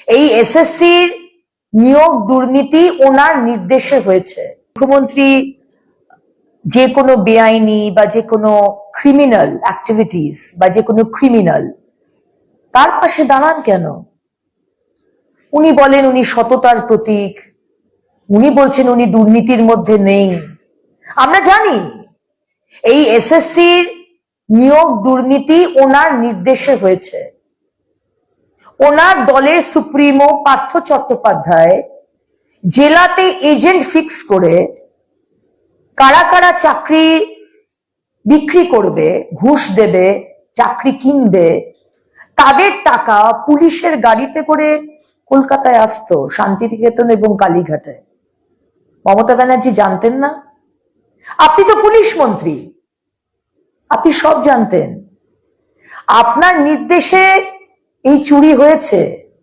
এই এসএসসির নিয়োগ দুর্নীতি ওনার নির্দেশে হয়েছে। মুখ্যমন্ত্রী যে কোনো বেআইনি বা যে কোনো ক্রিমিনাল অ্যাক্টিভিটিস বা যে কোনো ক্রিমিনাল তার পাশে দাঁড়ান কেন? উনি বলেন উনি সততার প্রতীক, উনি বলছেন উনি দুর্নীতির মধ্যে নেই। আমরা জানি এই এসএসসির নিয়োগ দুর্নীতি ওনার নির্দেশে হয়েছে। ওনার দলের সুপ্রিমো পার্থ চট্টোপাধ্যায় জেলাতে এজেন্ট ফিক্স করে কারা কারা চাকরি বিক্রি করবে, ঘুষ দেবে, চাকরি কিনবে, তাদের টাকা পুলিশের গাড়িতে করে কলকাতায় আসতো, শান্তিনিকেতন এবং কালীঘাটে। মমতা ব্যানার্জি জানতেন না? আপনি তো পুলিশ মন্ত্রী, আপনি সব জানতেন। আপনার নির্দেশে এই চুরি হয়েছে।